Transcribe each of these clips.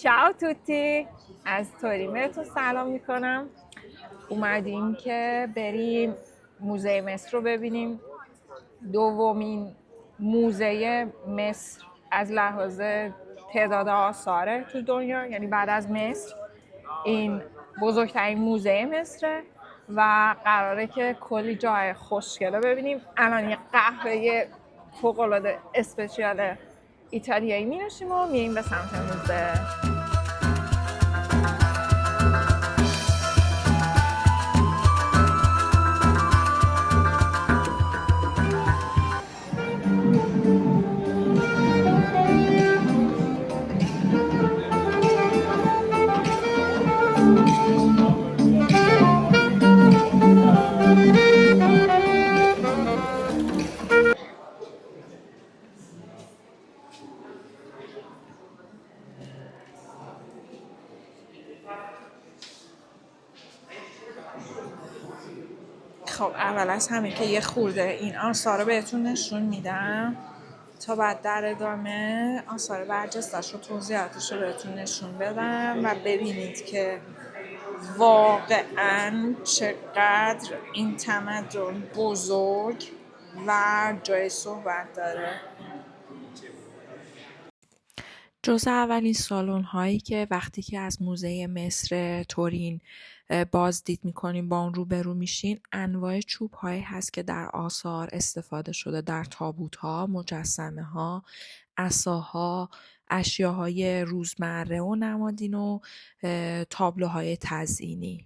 چاو توتی، از تورین بهتون سلام میکنم. اومدیم که بریم موزه مصر رو ببینیم. دومین موزه مصر از لحاظ تعداد آثاره تو دنیا، یعنی بعد از مصر این بزرگترین موزه مصره و قراره که کلی جای خوشگل رو ببینیم. الان یه قهوه فوق‌العاده اسپشیال ایتالیایی می نوشیم و میریم به سمت موزه. خب اول از همه که یه خورده این آثار رو بهتون نشون میدم تا بعد در ادامه آثار برجستش و توضیحاتش رو بهتون نشون بدم و ببینید که واقعا چقدر این تمدن بزرگ و جای صحبت داره. جزء اولین سالن هایی که وقتی که از موزه مصر تورین بازدید میکنیم با اون روبرو میشین، انواع چوب هایی هست که در آثار استفاده شده، در تابوت ها، مجسمه ها، عصاها، اشیاهای روزمره و نمادین و تابلوهای تزئینی.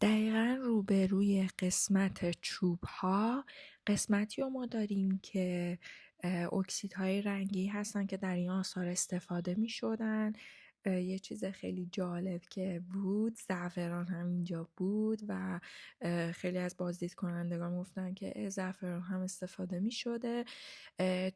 دقیقا روبروی قسمت چوب ها قسمتی رو ما داریم که اکسیدهای رنگی هستن که در این آثار استفاده می شدن. یه چیز خیلی جالب که بود، زعفران هم اینجا بود و خیلی از بازدید کنندگان گفتن که زعفران هم استفاده می شده.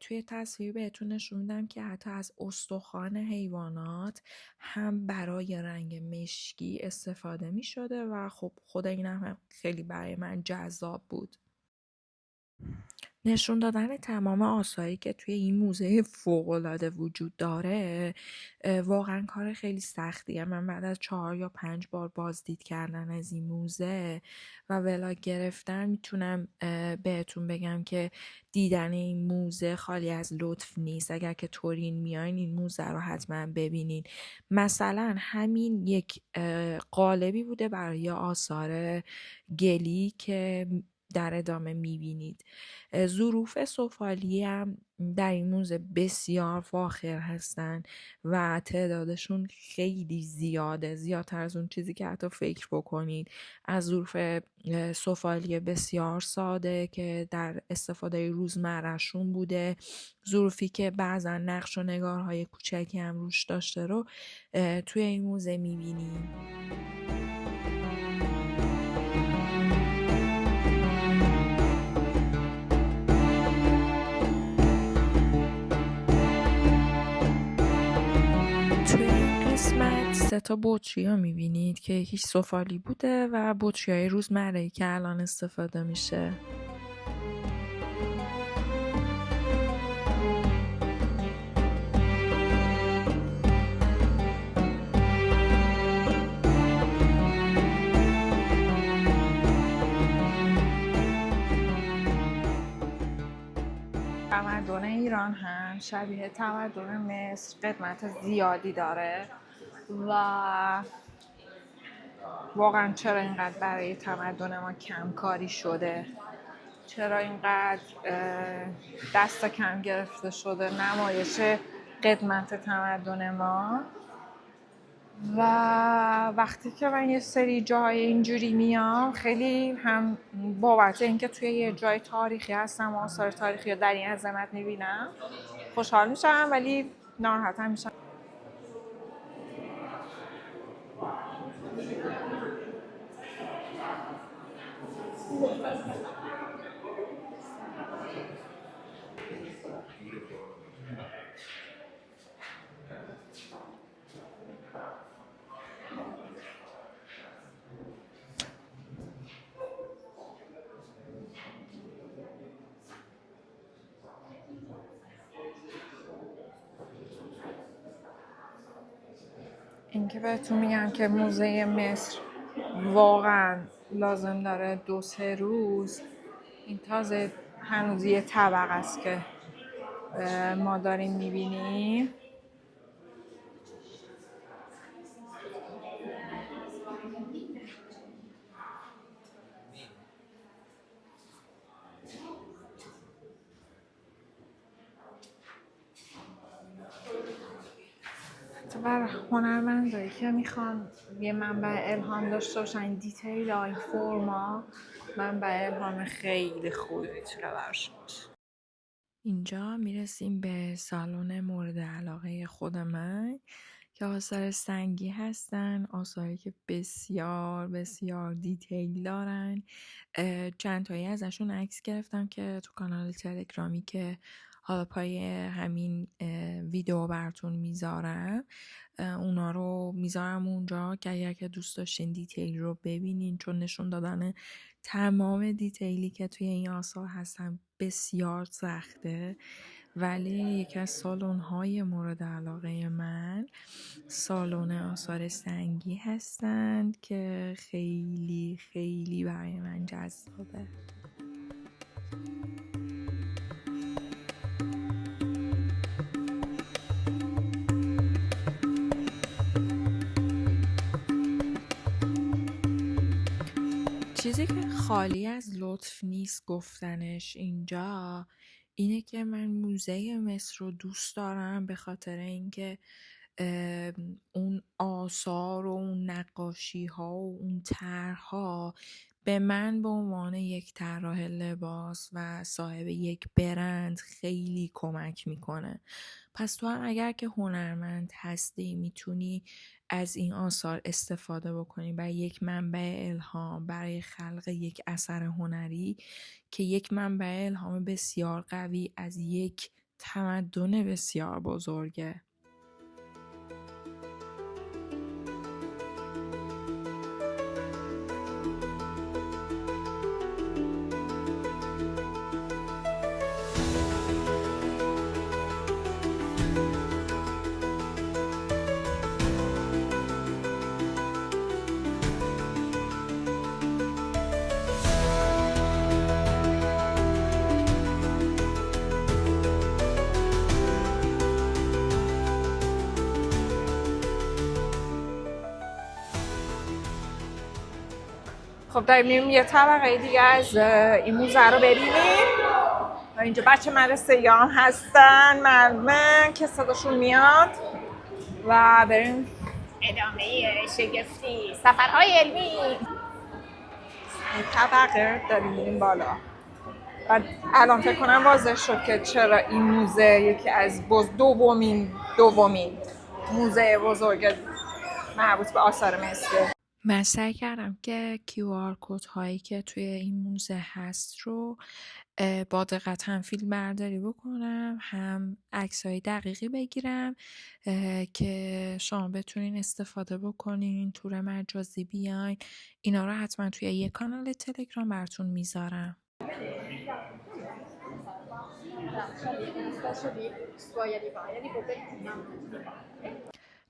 توی تصویر بهتون نشون میدم که حتی از استخوان حیوانات هم برای رنگ مشکی استفاده می شده و خب خود این هم خیلی برای من جذاب بود. نشون دادن تمام آثاری که توی این موزه فوق‌العاده وجود داره واقعا کار خیلی سختیه. من بعد از 4 یا 5 بار بازدید کردن از این موزه و ولاگ گرفتن میتونم بهتون بگم که دیدن این موزه خالی از لطف نیست. اگر که تورین میاین این موزه رو حتما ببینین. مثلا همین یک قالبی بوده برای آثار گلی که در ادامه میبینید. ظروف سفالی هم در این موزه بسیار فاخر هستن و تعدادشون خیلی زیاده، زیادتر از اون چیزی که حتی فکر بکنید. از ظروف سفالی بسیار ساده که در استفاده روزمرهشون بوده، ظروفی که بعضا نقش و نگارهای کوچکی هم روش داشته رو توی این موزه میبینیم. قسمت 3 تا بطری رو میبینید که یکیش سفالی بوده و بطری های روزمره‌ای که الان استفاده میشه. تمدن ایران هم شبیه تمدن مصر قدمت زیادی داره و واقعا چرا اینقدر برای تمدن ما کمکاری شده، چرا اینقدر دست کم گرفته شده نمایش قدمت تمدن ما. و وقتی که من یه سری جای اینجوری میام خیلی هم بابت اینکه توی یه جای تاریخی هستم و آثار تاریخی رو در این عظمت میبینم خوشحال میشم، ولی ناراحت هم میشم. این که بهتون میگم که موزه مصر واقعا لازم داره 2-3 روز. این تازه هنوز یه طبق است که ما داریم میبینیم. برای هنرمندایی که میخوان یه منبع الهام داشته باشن، این دیتیل ها، این فرما منبع الهام خیلی خوبی میتونه برشون باشه. اینجا میرسیم به سالن مورد علاقه خود من که آثار سنگی هستن، آثاری که بسیار بسیار دیتیل دارن. چند تایی ازشون عکس گرفتم که تو کانال تلگرامی که حالا پای همین ویدیو براتون میذارم، اونا رو میذارم اونجا که اگر که دوست داشتین دیتیل رو ببینین، چون نشون دادن تمام دیتیلی که توی این آثار هستن بسیار سخته. ولی یکی از سالن‌های مورد علاقه من سالن آثار سنگی هستند که خیلی خیلی برای من جذابه. چیزی که خالی از لطف نیست گفتنش اینجا اینه که من موزه مصر رو دوست دارم به خاطر اینکه اون آثار و اون نقاشی ها و اون طرح‌ها به من به عنوان یک طراح لباس و صاحب یک برند خیلی کمک میکنه. پس تو هم اگر که هنرمند هستی میتونی از این آثار استفاده بکنی برای یک منبع الهام، برای خلق یک اثر هنری که یک منبع الهام بسیار قوی از یک تمدن بسیار بزرگه. خب داریم میریم یه طبقه دیگه از این موزه رو ببینیم. اینجا بچه مدرسه یا هم هستن، معلومه که صداشون میاد و بریم ادامه شگفتی سفرهای علمی. این طبقه داریم میریم بالا و الان فکر کنم واضح شد که چرا این موزه یکی از دومین موزه بزرگ مربوط به آثار مصر. من سعی کردم که QR کد هایی که توی این موزه هست رو با دقت هم فیلم برداری بکنم، هم عکس‌های دقیقی بگیرم که شما بتونین استفاده بکنین، تور مجازی بیاین. اینا رو حتما توی یه کانال تلگرام براتون میذارم.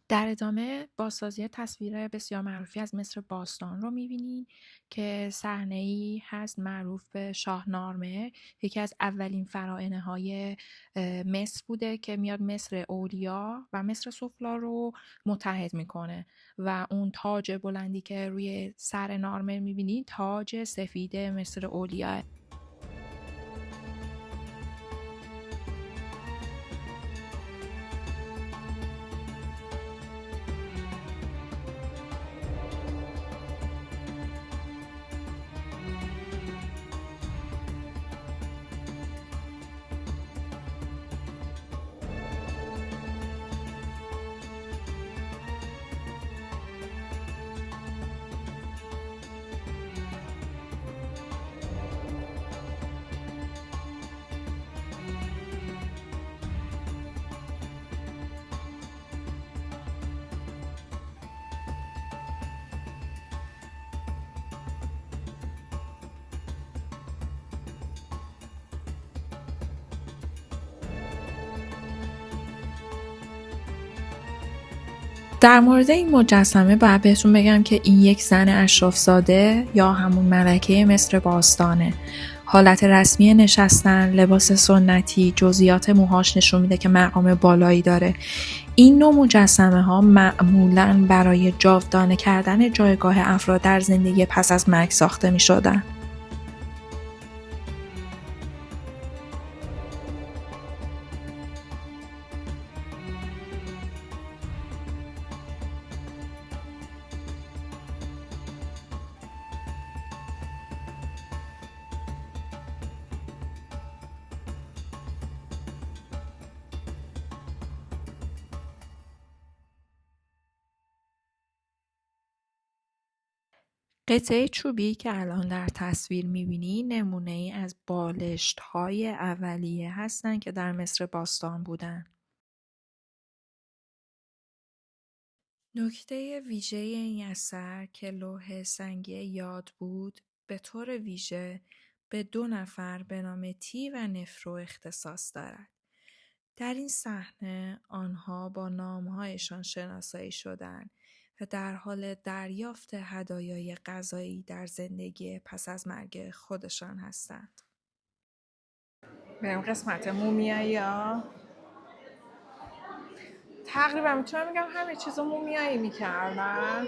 در ادامه بازسازی تصویر بسیار معروفی از مصر باستان رو می‌بینیم که صحنه‌ای هست معروف به شاهنامه، یکی از اولین فرائض‌های مصر بوده که میاد مصر علیا و مصر سفلی رو متحد میکنه و اون تاج بلندی که روی سر نارمر می‌بینی تاج سفید مصر علیا. در مورد این مجسمه باید بهتون بگم که این یک زن اشرافزاده یا همون ملکه مصر باستانه. حالت رسمی نشستن، لباس سنتی، جزئیات موهاش نشون میده که مقام بالایی داره. این نوع مجسمه ها معمولاً برای جاودانه کردن جایگاه افراد در زندگی پس از مرگ ساخته می شدن. قطعه چوبی که الان در تصویر می‌بینی نمونه‌ای از بالشت‌های اولیه هستن که در مصر باستان بودن. نکته ویژه این اثر که لوح سنگی یاد بود به طور ویژه به 2 نفر به نام تی و نفرو اختصاص دارد. در این صحنه آنها با نامهایشان شناسایی شدند و در حال دریافت هدایای غذایی در زندگی پس از مرگ خودشان هستند. بریم قسمت مومیایی ها. تقریبا میتونم بگم همه چیزو مومیایی میکردن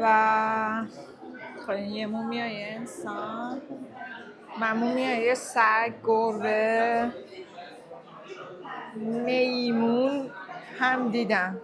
و خب یه مومیای انسان، من مومیای سگ، گربه، میمون هم دیدم.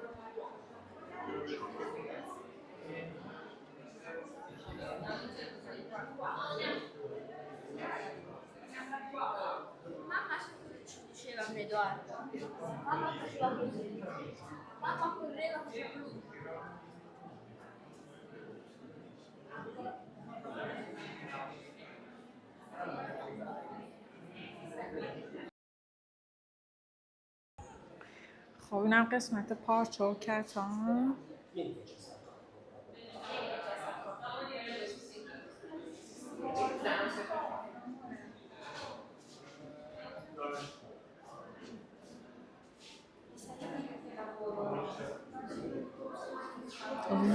خب اینم قسمت پارچه و کتان.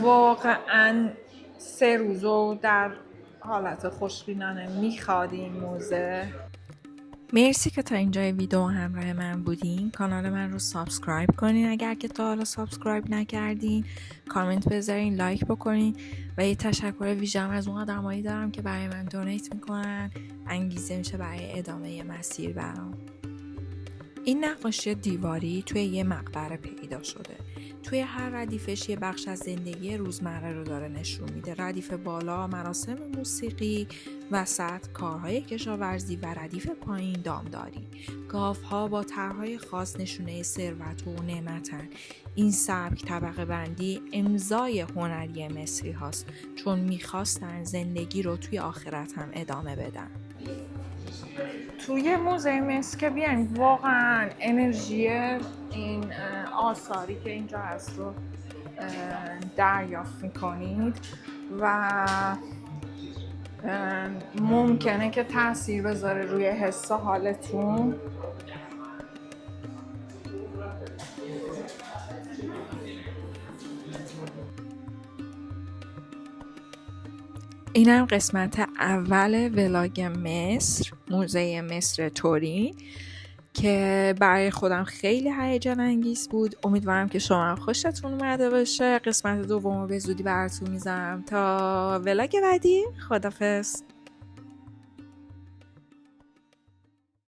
واقعا 3 روزو در حالت خوشبینانه میخواد این موزه. مرسی که تا اینجای ویدیو همراه من بودین. کانال من رو سابسکرایب کنین اگر که تا حالا سابسکرایب نکردین، کامنت بذارین، لایک بکنین و یه تشکر ویژه‌ام از اون آدمایی دارم که برای من دونیت میکنن، انگیزه میشه برای ادامه مسیر برام. این نقاشی دیواری توی یه مقبره پیدا شده. توی هر ردیفش یه بخش از زندگی روزمره رو داره نشون میده. ردیف بالا مراسم موسیقی، وسط کارهای کشاورزی و ردیف پایین دامداری. گاوها با طرحهای خاص نشونه ثروت و نعمتن. این سبک طبقه بندی امضای هنری مصری هاست، چون میخواستن زندگی رو توی آخرت هم ادامه بدن. توی موزه مصر که بیاین واقعا انرژی این آثاری که اینجا هست رو دریافت میکنید و ممکنه که تاثیر بذاره روی حس و حالتون. اینم قسمت اول ولاگ مصر، موزه مصر تورین که برای خودم خیلی هیجان انگیز بود. امیدوارم که شما هم خوشتون اومده باشه. قسمت دومو به زودی براتون میذارم. تا ولاگ بعدی، خدافظ.